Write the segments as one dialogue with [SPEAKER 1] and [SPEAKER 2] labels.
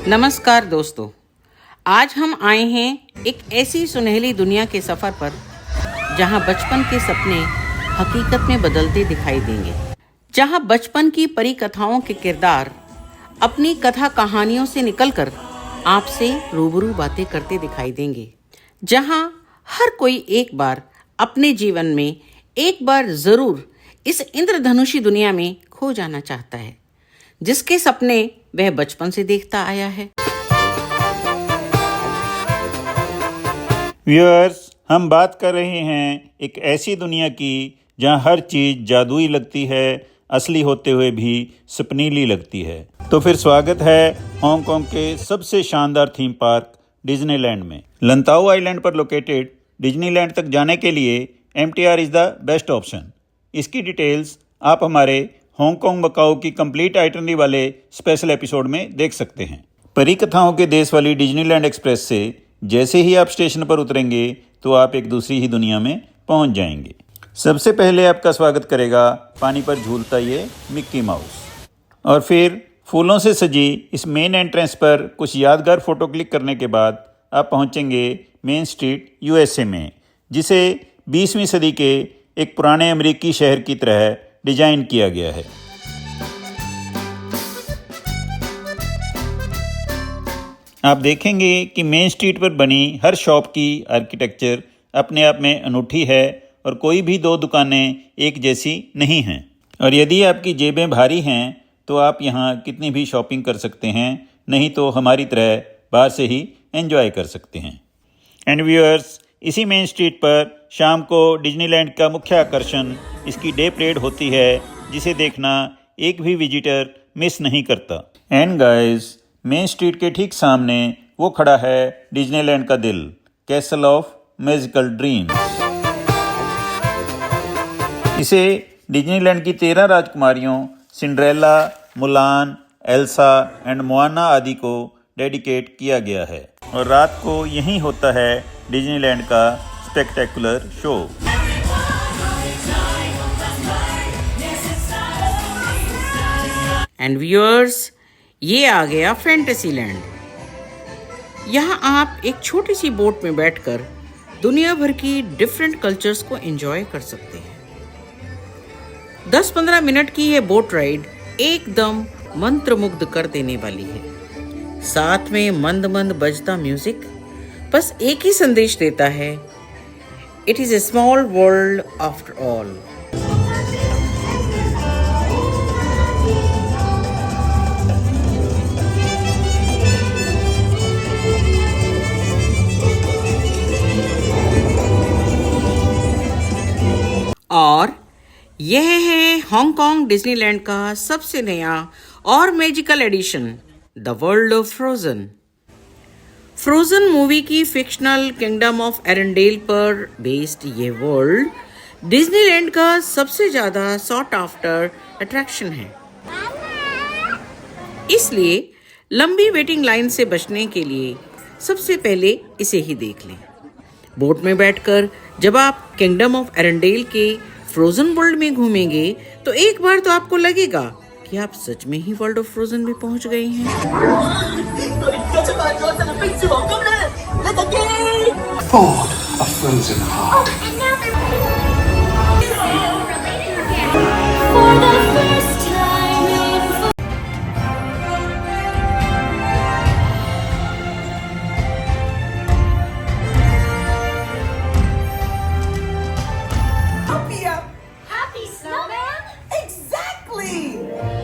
[SPEAKER 1] नमस्कार दोस्तों, आज हम आए हैं एक ऐसी सुनहली दुनिया के सफ़र पर जहां बचपन के सपने हकीकत में बदलते दिखाई देंगे, जहां बचपन की परी कथाओं के किरदार अपनी कथा कहानियों से निकलकर आपसे रूबरू बातें करते दिखाई देंगे, जहां हर कोई एक बार अपने जीवन में एक बार ज़रूर इस इंद्रधनुषी दुनिया में खो जाना चाहता है, जिसके सपने वह बचपन से देखता आया है।
[SPEAKER 2] व्यूअर्स, हम बात कर रहे हैं एक ऐसी दुनिया की जहां हर चीज़ जादुई लगती है, असली होते हुए भी सपनीली लगती है। तो फिर स्वागत है हांगकांग के सबसे शानदार थीम पार्क डिज्नीलैंड में। लंताओ आइलैंड पर लोकेटेड डिज्नीलैंड तक जाने के लिए MTR is the best option. इसकी डिटेल्स आप हमारे हांगकांग मकाओ की कंप्लीट आइटनरी वाले स्पेशल एपिसोड में देख सकते हैं। परी कथाओं के देश वाली डिज्नीलैंड एक्सप्रेस से जैसे ही आप स्टेशन पर उतरेंगे तो आप एक दूसरी ही दुनिया में पहुंच जाएंगे। सबसे पहले आपका स्वागत करेगा पानी पर झूलता ये मिक्की माउस, और फिर फूलों से सजी इस मेन एंट्रेंस पर कुछ यादगार फ़ोटो क्लिक करने के बाद आप पहुंचेंगे मेन स्ट्रीट USA में, जिसे 20वीं सदी के एक पुराने अमेरिकी शहर की तरह डिजाइन किया गया है। आप देखेंगे कि मेन स्ट्रीट पर बनी हर शॉप की आर्किटेक्चर अपने आप में अनूठी है और कोई भी दो दुकानें एक जैसी नहीं हैं। और यदि आपकी जेबें भारी हैं तो आप यहाँ कितनी भी शॉपिंग कर सकते हैं, नहीं तो हमारी तरह बाहर से ही एंजॉय कर सकते हैं। एंड व्यूअर्स, इसी मेन स्ट्रीट पर शाम को डिज्नीलैंड का मुख्य आकर्षण इसकी डे परेड होती है, जिसे देखना एक भी विजिटर मिस नहीं करता। एंड गाइस, मेन स्ट्रीट के ठीक सामने वो खड़ा है डिज्नीलैंड का दिल, कैसल ऑफ मैजिकल ड्रीम्स। इसे डिज्नीलैंड की 13 राजकुमारियों Cinderella, Mulan, Elsa and Moana आदि को डेडिकेट किया गया है, और रात को यहीं होता है डिज्नीलैंड का स्पेक्टेकुलर शो।
[SPEAKER 1] एंड व्यूअर्स, ये आ गया फैंटेसीलैंड। यहाँ आप एक छोटी सी बोट में बैठकर दुनिया भर की डिफरेंट कल्चर्स को एंजॉय कर सकते हैं। 10-15 मिनट की ये बोट राइड एकदम मंत्रमुग्ध कर देने वाली है। साथ में मंद मंद बजता म्यूजिक बस एक ही संदेश देता है, it is a small world after all. और यह है हांगकांग डिज्नीलैंड का सबसे नया और magical edition, the world of Frozen. Frozen movie की फिक्शनल किंगडम ऑफ एरेंडेल पर बेस्ड ये वर्ल्ड डिज्नीलैंड का सबसे ज़्यादा सॉट आफ्टर अट्रैक्शन है। इसलिए लंबी वेटिंग लाइन से बचने के लिए सबसे पहले इसे ही देख लें। बोट में बैठकर जब आप किंगडम ऑफ एरेंडेल के फ्रोजन वर्ल्ड में घूमेंगे तो एक बार तो आपको लगेगा कि आप सच में ही वर्ल्ड ऑफ फ्रोजन में पहुंच गए हैं।
[SPEAKER 3] Happy snowman? Exactly!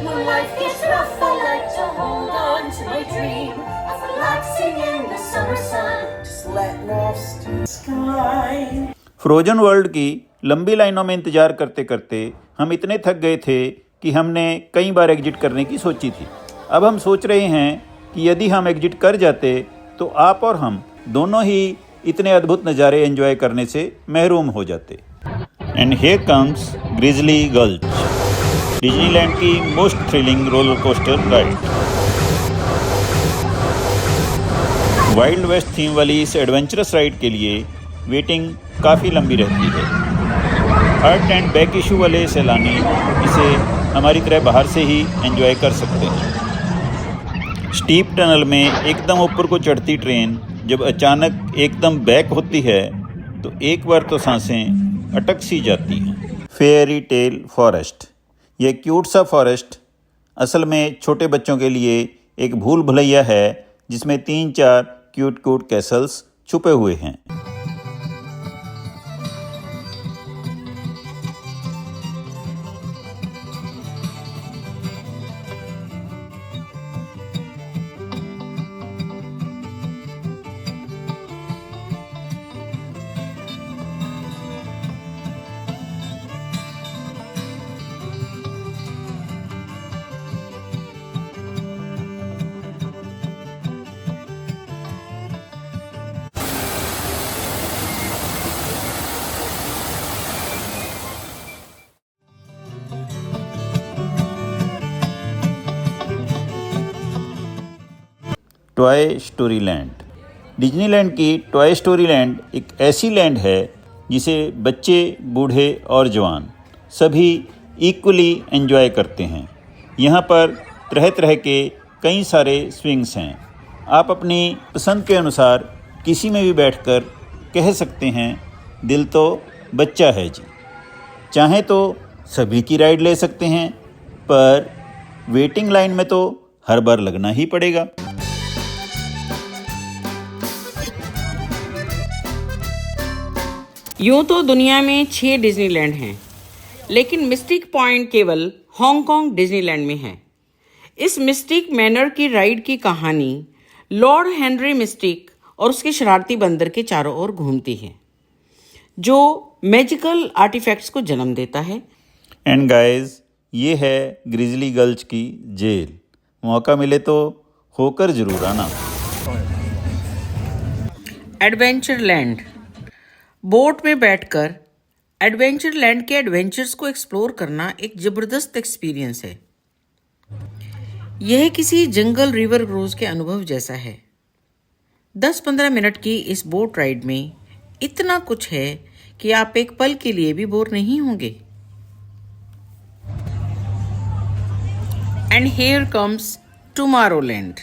[SPEAKER 3] When life gets rough, I like to hold on to my dream of relaxing in the summer sun, just letting off steam sky.
[SPEAKER 2] Frozen world की लंबी लाइनों में इंतजार करते करते हम इतने थक गए थे कि हमने कई बार एग्जिट करने की सोची थी। अब हम सोच रहे हैं कि यदि हम एग्जिट कर जाते तो आप और हम दोनों ही इतने अद्भुत नज़ारे एंजॉय करने से महरूम हो जाते। And here comes Grizzly Gulch, Disneyland की most thrilling roller coaster ride. Wild west theme वाली इस एडवेंचरस राइड के लिए वेटिंग काफ़ी लंबी रहती है। हार्ट एंड बैक इशू वाले सैलानी इसे हमारी तरह बाहर से ही एंजॉय कर सकते हैं। स्टीप टनल में एकदम ऊपर को चढ़ती ट्रेन जब अचानक एकदम बैक होती है तो एक बार तो सांसें अटक सी जाती हैं। फेयरी टेल फॉरेस्ट, यह क्यूट सा फॉरेस्ट असल में छोटे बच्चों के लिए एक भूल भुलैया है जिसमें 3-4 क्यूट क्यूट कैसल्स छुपे हुए हैं। टॉय स्टोरी लैंड, डिज्नीलैंड की टॉय स्टोरी लैंड एक ऐसी लैंड है जिसे बच्चे, बूढ़े और जवान सभी इक्वली एंजॉय करते हैं। यहाँ पर तरह तरह के कई सारे स्विंग्स हैं। आप अपनी पसंद के अनुसार किसी में भी बैठकर कह सकते हैं दिल तो बच्चा है जी। चाहें तो सभी की राइड ले सकते हैं, पर वेटिंग लाइन में तो हर बार लगना ही पड़ेगा।
[SPEAKER 1] यूँ तो दुनिया में 6 डिज्नीलैंड हैं, लेकिन मिस्टिक पॉइंट केवल हांगकांग डिज्नीलैंड में है। इस मिस्टिक मैनर की राइड की कहानी लॉर्ड हेनरी मिस्टिक और उसके शरारती बंदर के चारों ओर घूमती है, जो मैजिकल आर्टिफैक्ट्स को जन्म देता है।
[SPEAKER 2] एंड गाइस, ये है ग्रिजली गल्च की जेल। मौका मिले तो होकर जरूर आना।
[SPEAKER 1] एडवेंचर लैंड, बोट में बैठकर एडवेंचर लैंड के एडवेंचर्स को एक्सप्लोर करना एक ज़बरदस्त एक्सपीरियंस है। यह किसी जंगल रिवर क्रूज के अनुभव जैसा है। 10-15 मिनट की इस बोट राइड में इतना कुछ है कि आप एक पल के लिए भी बोर नहीं होंगे। And here comes Tomorrowland.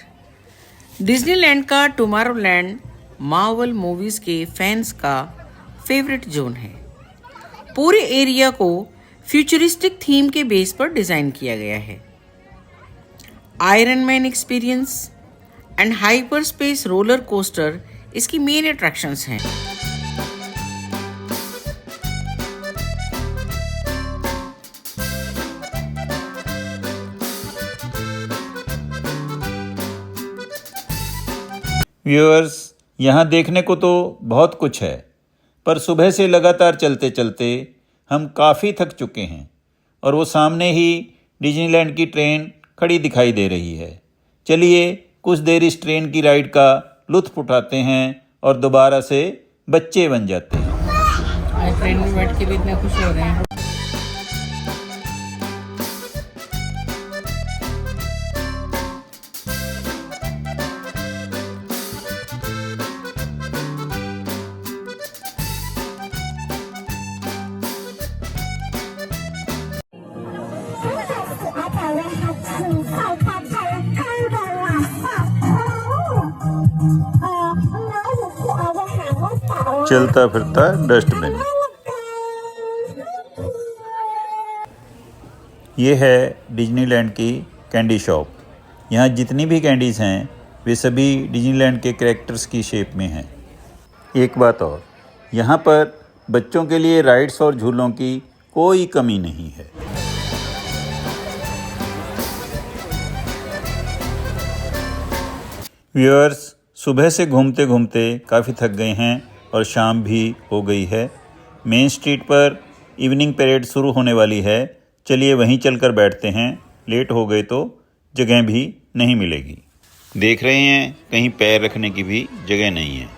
[SPEAKER 1] Disneyland का टुमारोलैंड मार्वल मूवीज के फैंस का फेवरेट जोन है। पूरे एरिया को फ्यूचरिस्टिक थीम के बेस पर डिजाइन किया गया है। Iron man experience and hyper space roller coaster इसकी मेन अट्रैक्शंस हैं।
[SPEAKER 2] व्यूअर्स, यहाँ देखने को तो बहुत कुछ है, पर सुबह से लगातार चलते चलते हम काफ़ी थक चुके हैं और वो सामने ही डिज्नीलैंड की ट्रेन खड़ी दिखाई दे रही है। चलिए कुछ देर इस ट्रेन की राइड का लुत्फ उठाते हैं और दोबारा से बच्चे बन जाते हैं।
[SPEAKER 1] ट्रेन में बैठ के भी इतने खुश हो रहे हैं।
[SPEAKER 2] चलता फिरता डस्टबिन। ये है डिज्नीलैंड की कैंडी शॉप। यहाँ जितनी भी कैंडीज़ हैं वे सभी डिज्नीलैंड के कैरेक्टर्स की शेप में हैं। एक बात और, यहाँ पर बच्चों के लिए राइड्स और झूलों की कोई कमी नहीं है। व्यूअर्स, सुबह से घूमते घूमते काफ़ी थक गए हैं और शाम भी हो गई है। मेन स्ट्रीट पर इवनिंग परेड शुरू होने वाली है। चलिए वहीं चलकर बैठते हैं, लेट हो गए तो जगह भी नहीं मिलेगी। देख रहे हैं कहीं पैर रखने की भी जगह नहीं है।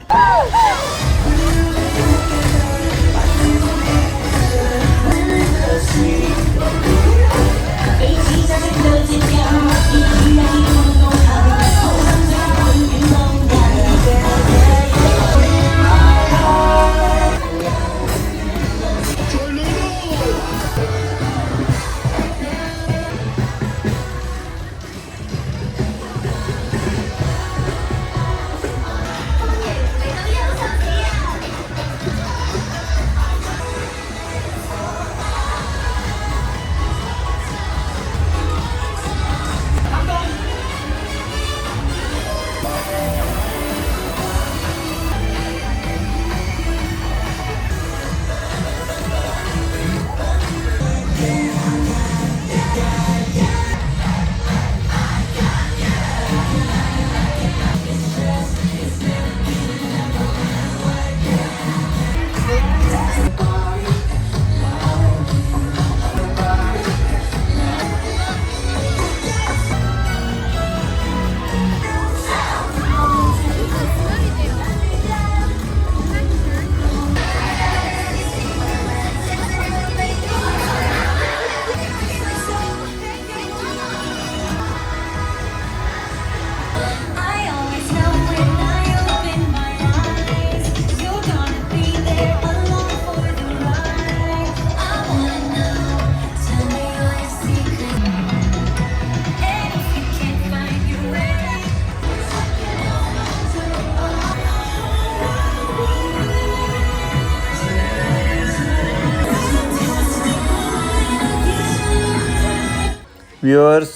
[SPEAKER 2] व्यूअर्स,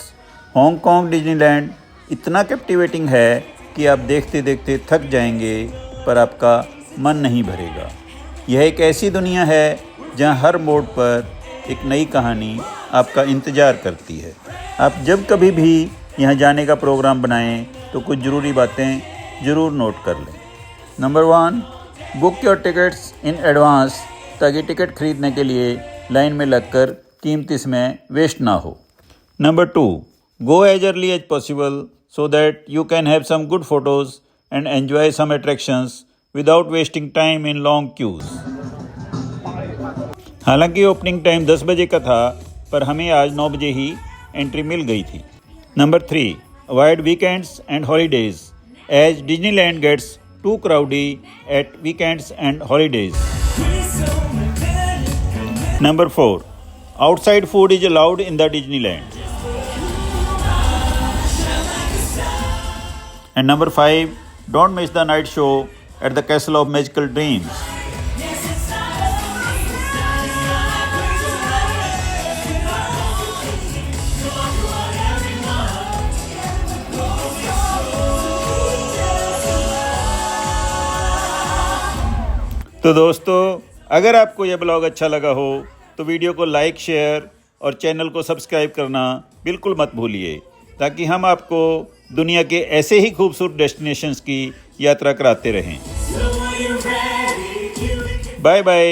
[SPEAKER 2] हांगकांग डिज्नीलैंड इतना कैप्टिवेटिंग है कि आप देखते देखते थक जाएंगे पर आपका मन नहीं भरेगा। यह एक ऐसी दुनिया है जहां हर मोड़ पर एक नई कहानी आपका इंतज़ार करती है। आप जब कभी भी यहां जाने का प्रोग्राम बनाएं तो कुछ ज़रूरी बातें ज़रूर नोट कर लें। Number 1, book your tickets in advance ताकि टिकट खरीदने के लिए लाइन में लगकर कीमती समय वेस्ट ना हो। Number 2, go as early as possible so that you can have some good photos and enjoy some attractions without wasting time in long queues. हालांकि ओपनिंग टाइम 10 बजे का था पर हमें आज 9 बजे ही एंट्री मिल गई थी। Number 3, avoid weekends and holidays as Disneyland gets too crowded at weekends and holidays. Number 4, outside food is allowed in the Disneyland. And number 5, don't miss the night show at the Castle of Magical Dreams. तो दोस्तों, अगर आपको यह blog अच्छा लगा हो तो video को लाइक, शेयर और चैनल को सब्सक्राइब करना बिल्कुल मत भूलिए ताकि हम आपको दुनिया के ऐसे ही खूबसूरत डेस्टिनेशंस की यात्रा कराते रहें। Bye bye,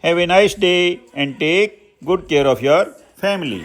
[SPEAKER 2] have a nice day and take good care of your family.